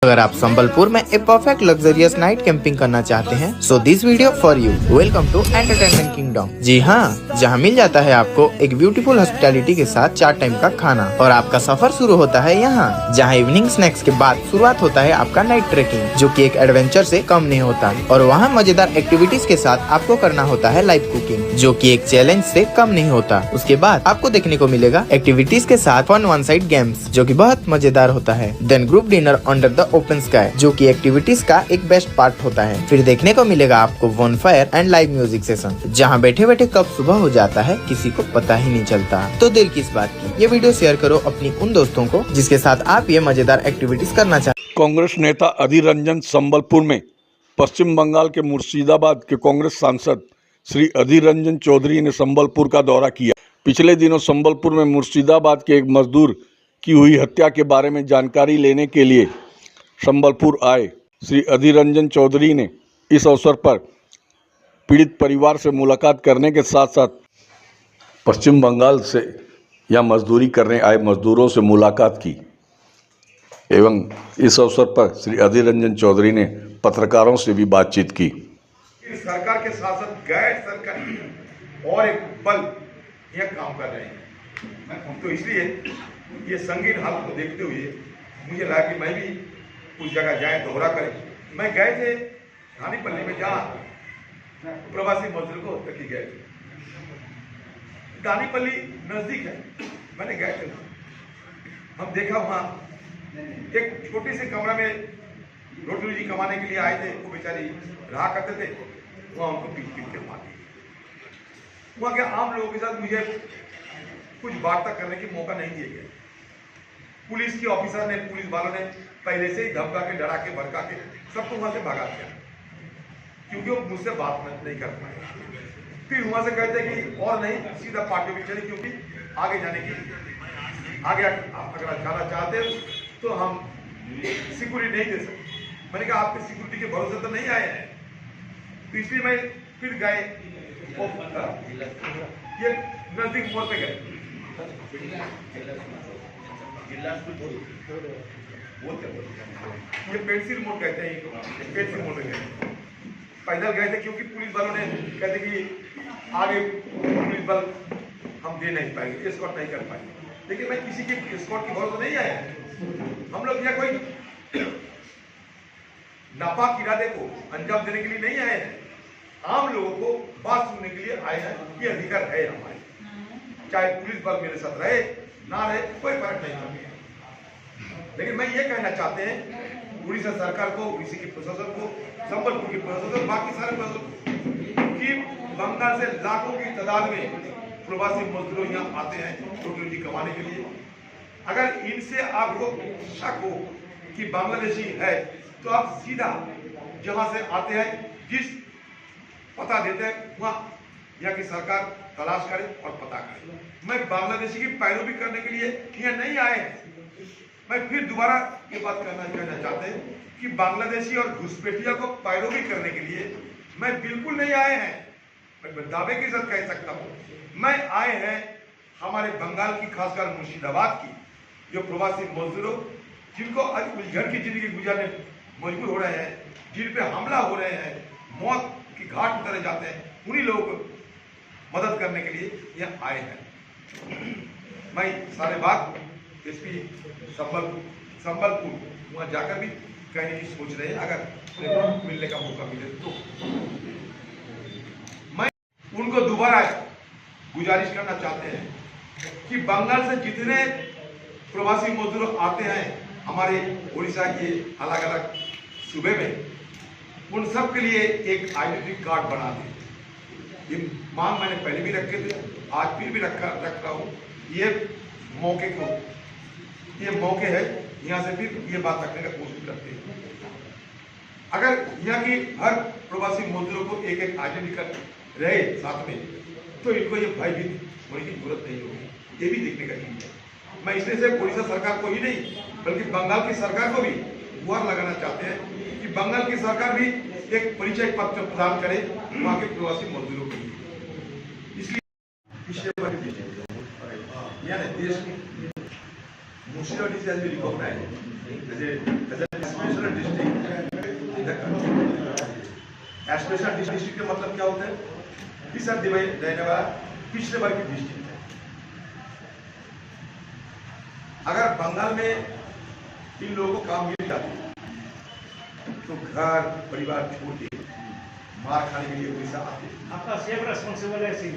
अगर आप संबलपुर में एक परफेक्ट लग्जरियस नाइट कैंपिंग करना चाहते हैं so this video for you. Welcome to entertainment kingdom. जी हाँ, जहाँ मिल जाता है आपको एक ब्यूटीफुल हॉस्पिटैलिटी के साथ 4 टाइम का खाना और आपका सफर शुरू होता है यहाँ, जहाँ इवनिंग स्नैक्स के बाद शुरुआत होता है आपका नाइट ट्रेकिंग, जो कि एक एडवेंचर से कम नहीं होता। और वहाँ मजेदार एक्टिविटीज के साथ आपको करना होता है लाइव कुकिंग, जो कि एक चैलेंज से कम नहीं होता। उसके बाद आपको देखने को मिलेगा एक्टिविटीज के साथ फन वन साइड गेम्स, जो कि बहुत मजेदार होता है। Then group dinner under the open sky, जो कि एक्टिविटीज का एक बेस्ट पार्ट होता है। फिर देखने को मिलेगा आपको one fire and live music session, जहाँ बैठे बैठे कब सुबह हो जाता है किसी को पता ही नहीं चलता। तो देर किस बात की, ये वीडियो शेयर करो अपनी उन दोस्तों को जिसके साथ आप ये मजेदार एक्टिविटीज करना चाहते। कांग्रेस नेता अधीर रंजन संबलपुर में पश्चिम बंगाल के मुर्शिदाबाद के कांग्रेस सांसद श्री अधीर रंजन चौधरी ने संबलपुर का दौरा किया। पिछले दिनों संबलपुर में मुर्शिदाबाद के एक मजदूर की हुई हत्या के बारे में जानकारी लेने के लिए संबलपुर आए श्री अधीर रंजन चौधरी ने इस अवसर पर पीड़ित परिवार से मुलाकात करने के साथ साथ पश्चिम बंगाल से या मजदूरी करने आए मजदूरों से मुलाकात की एवं इस अवसर पर श्री अधीर रंजन चौधरी ने पत्रकारों से भी बातचीत की। सरकार के साथ साथ गैर सरकारी और एक बल यह काम कर रहे हैं, तो इसलिए ये संगीन हालत को देखते हुए मुझे लगा कि मैं भी उस जगह जाए, दौरा करें। मैं गए थे धानीपल्ली में, जहाँ प्रवासी मजदूर को हत्या की गए थे। धानीपल्ली नजदीक है, मैंने गए थे, हम देखा वहाँ एक छोटे से कमरा में रोटी रोजी कमाने के लिए आए थे, वो बेचारी रहा करते थे, वहाँ उनको पीट पीट के मार दिया। वहाँ के आम लोगों के साथ मुझे कुछ वार्ता करने की मौका नहीं दिया गया। पुलिस के ऑफिसर ने, पुलिस वालों ने पहले से ही धमका के, डरा के, भड़का के सबको वहां से भगा दिया, क्योंकि वो मुझसे बात नहीं कर पाए। फिर वहां से कहते कि और नहीं, सीधा पार्टी में चले, क्योंकि आगे जाने की, आगे अगर जाना चाहते तो हम सिक्योरिटी नहीं दे सकते। मैंने कहा आपके सिक्योरिटी के भरोसे तो नहीं आए हैं। तो इसलिए मैं फिर गए, ये नजदीक मोड़ पे गए, ये पेंसिल मोड़ कहते हैं, पेंसिल मोड़ पे गए, पैदल गए थे, क्योंकि पुलिस वालों ने कहते कि आगे पुलिस बल हम दे नहीं पाएंगे, एस्कॉर्ट नहीं कर पाएंगे। लेकिन मैं किसी के एस्कॉर्ट की भरोसे नहीं आया। हम लोग यहाँ कोई नापाक इरादे को अंजाम देने के लिए नहीं आए हैं, आम लोगों को बात सुनने के लिए आए हैं। ये अधिकार है हमारे, चाहे पुलिस बल मेरे साथ रहे ना रहे, कोई फर्क नहीं पड़ता। लेकिन मैं ये कहना चाहते हैं उड़ीसा सरकार को, उड़ीसा के प्रशासन को, संबलपुर के प्रशासन, बाकी सारे प्रशासन कि बंगाल से लाखों की तादाद में प्रवासी मजदूर यहाँ आते हैं रोटी रोजी कमाने के लिए। अगर इनसे आपको शक हो कि बांग्लादेशी है, तो आप सीधा जहां से आते हैं, जिस पता देते हैं, वहां यहाँ की सरकार तलाश करे और पता करे। मैं बांग्लादेशी की पैरवी करने के लिए यहाँ नहीं आए हैं। मैं फिर दोबारा ये बात कहना चाहते हैं कि बांग्लादेशी और घुसपैठिया को पैरवी करने के लिए मैं बिल्कुल नहीं आए हैं। मैं दावे के साथ कह सकता हूँ, मैं आए हैं हमारे बंगाल की, खासकर मुर्शिदाबाद की, जो प्रवासी मजदूरों जिनको आज उलझन की जिंदगी गुजारने मजबूर हो रहे हैं, जिन पे हमला हो रहे हैं, मौत की घाट उतरे जाते हैं, उन्हीं लोगों को मदद करने के लिए यहाँ आए हैं। मैं सारे बात एसपी संबलपुर वहाँ जाकर भी कहने की सोच रहे हैं, अगर मिलने का मौका मिले तो। मैं उनको दोबारा गुजारिश करना चाहते हैं कि बंगाल से जितने प्रवासी मजदूर आते हैं हमारे उड़ीसा के अलग अलग सूबे में, उन सब के लिए एक आइडेंटिटी कार्ड बना दें। ये मांग मैंने पहले भी रखे थे, आज फिर भी रख रहा हूँ। ये मौके है, यहाँ से फिर ये बात रखने का कोशिश करते हैं। अगर यहाँ की हर प्रवासी मजदूरों को एक एक आइडेंटिटी कार्ड रहे साथ में, तो इनको ये भयभीत होने की जरूरत नहीं होगी। ये भी देखने का चीज है। मैं इसलिए से उड़ीसा सरकार को ही नहीं, बल्कि बंगाल की सरकार को भी गुहार लगाना चाहते हैं कि बंगाल की सरकार भी एक परिचय पत्र प्रदान करे वहाँ के प्रवासी मजदूरों के लिए। इसलिए देश Municipalities has been recognized as an special district का मतलब क्या होता है? इस डिवाइड रहने वाला पिछड़े वर्ग की डिस्ट्रिक्ट है। अगर बंगाल में इन लोगों को काम मिल जाती तो घर परिवार छोड़ के मार खाने के लिए उड़ीसा आते। आपका सेफ रेस्पॉन्सिबल है इसी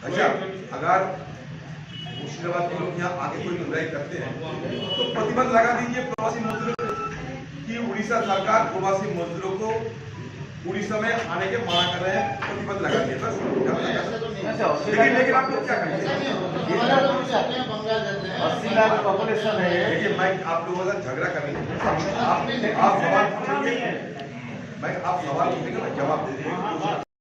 अच्छा, अगर मुर्शिदाबाद के लोग यहाँ आगे कोई लड़ाई करते हैं तो प्रतिबंध लगा दीजिए प्रवासी मजदूरों की। उड़ीसा सरकार प्रवासी मजदूरों को उड़ीसा में आने के मना कर रहे हैं, प्रतिबंध लगा दिए बस। लेकिन आप लोग क्या करेंगे? 80 लाख पॉपुलेशन है। देखिए, मैं आप लोगों से झगड़ा कर रही हूँ, आप सवाल पूछेंगे, मैं आप सवाल पूछेंगे, मैं जवाब दे देंगे।